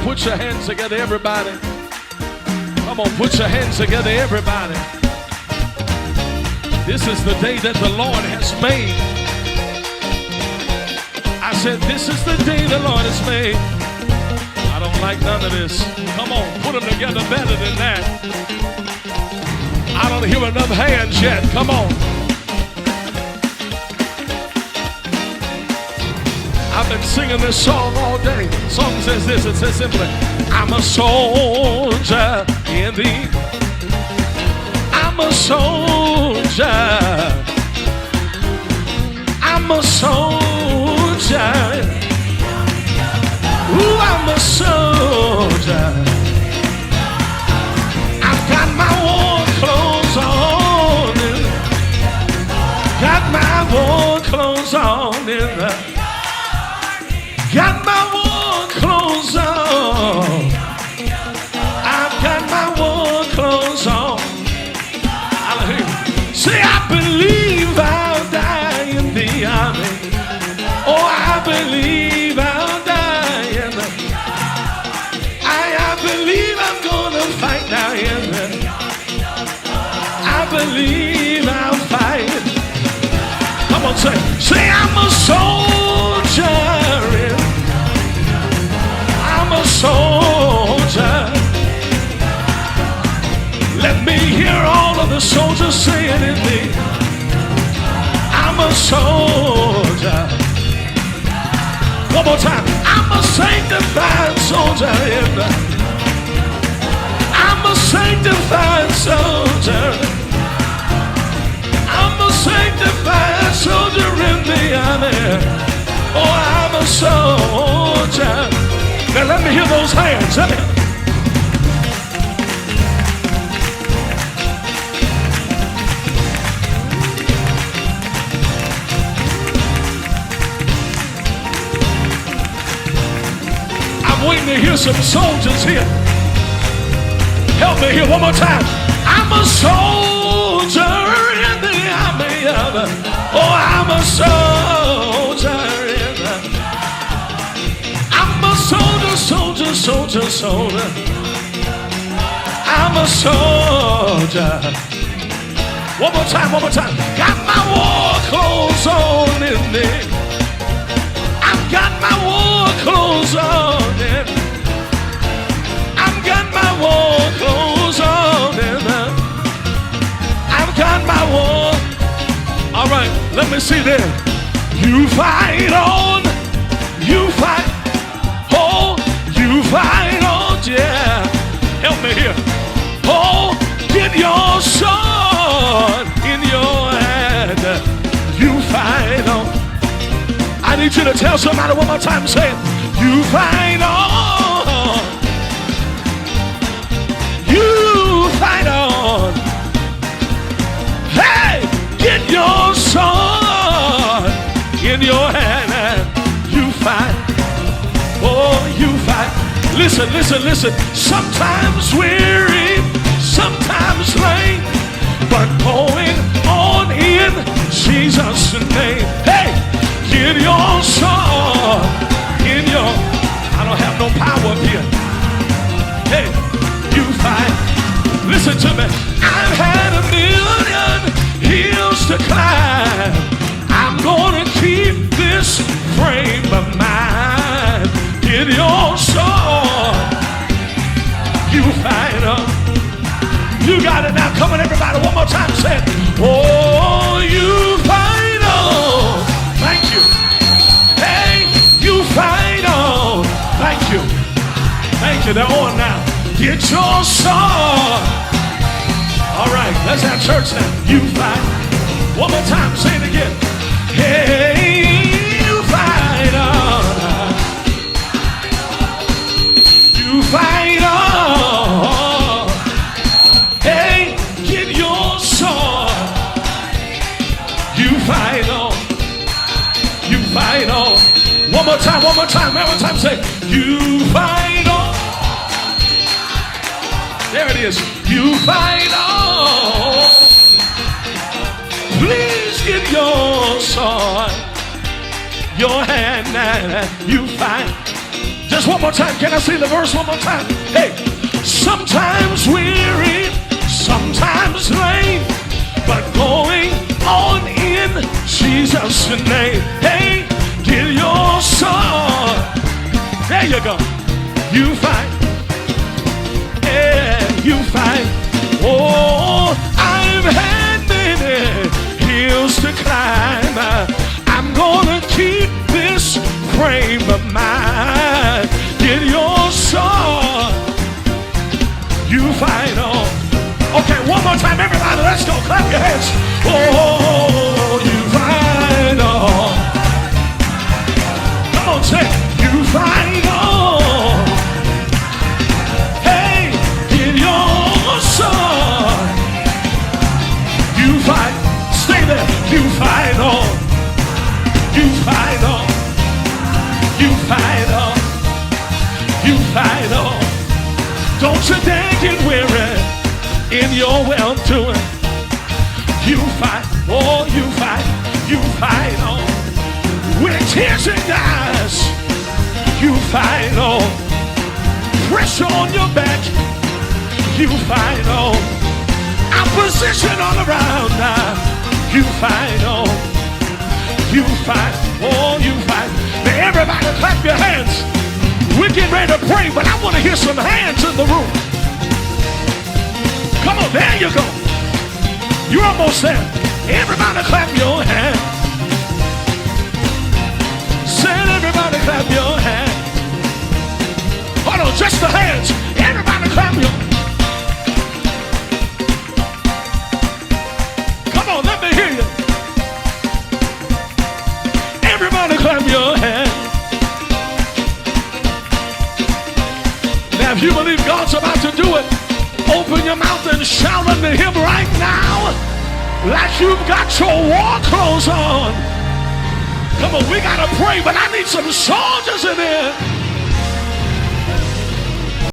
put your hands together, everybody. Come on, put your hands together, everybody. This is the day that the Lord has made. I said, this is the day the Lord has made. I don't like none of this. Come on, put them together better than that. I don't hear enough hands yet. Come on. I've been singing this song all day. The song says this. It says simply, I'm a soldier in the. I'm a soldier. I'm a soldier. Ooh, I'm a soldier. I've got my war clothes on. Got my war clothes on. Got my war clothes on. I've got my war clothes on. Hallelujah. Say, I believe I'll die in the army. Oh, I believe I'll die in the. I believe I'm gonna fight now in the. I believe I'll fight. Come on, say I'm a soldier. I'm a soldier. Let me hear all of the soldiers saying in me. I'm a soldier. One more time. I'm a sanctified soldier. I'm a sanctified soldier. I'm a sanctified soldier in the army. Oh, I'm a soldier. Now let me hear those hands. Let me. I'm waiting to hear some soldiers here. Help me here one more time. I'm a soldier in the army of. Oh, I'm a soldier in the. I'm a soldier, soldier, soldier, soldier. I'm a soldier. One more time, one more time. Got my war clothes on in there. I've got my war clothes on in. I've got my war clothes on in. I've got my war. All right, let me see there. You fight on. You fight. Oh, you fight on, yeah. Help me here. Oh, get your sword in your hand. You fight on. I need you to tell somebody one more time, say it. You fight on. You fight on. Hey, get your sword in your hand. You fight. Oh, you fight. Listen, listen, listen. Sometimes weary, sometimes lame, but going on in Jesus' name. Hey, get your sword in your. I don't have no power up here. Hey, you fight. Listen to me. I've had 1,000,000 hills to climb. I'm gonna keep this frame of mind. Get your sword. You fight up. You got it now. Come on, everybody. One more time. Say it. Oh, you fight on. Thank you. Hey, you fight on. Thank you. Thank you. They're on now. Get your sword. All right. Let's have church now. You fight. One more time. Say it again. Hey, you fight on. You fight on. Hey, get your sword. You fight on. You fight on. One more time, one more time, one more time. Say, you fight on. There it is. You fight on. Please get your sword. Your hand and you fight. Just verse one more time. Can I see the verse one more time? Hey, sometimes weary, sometimes lame, but going on in Jesus' name. Hey, get your sword. There you go. You fight. Yeah, you fight. Oh, I've had many hills to climb. I'm gonna keep this frame of mind. Get your sword. You fight on. Okay, one more time, everybody. Let's go. Clap your hands. Oh, you fight on. Come on, say, you fight on. Hey, get your sword. You fight. Stay there. You fight on. You fight on. You fight on. You fight on. Don't you dare get weary in your well-doing. You fight. Oh, you fight. You fight on. With tears and eyes. You fight on. Pressure on your back. You fight on. Opposition all around now. You fight on. You fight. Oh, you fight. Now everybody clap your hands. We're getting ready to pray, but I want to hear some hands in the room. Come on, there you go. You're almost there. Everybody clap your hands. Said everybody clap your hands. Hold on, just the hands. Everybody clap your hands. Come on, let me hear you. Everybody clap your hands. Now, if you believe God's about to do it, open your mouth and shout unto him right now like you've got your war clothes on. Come on, we got to pray, but I need some soldiers in here.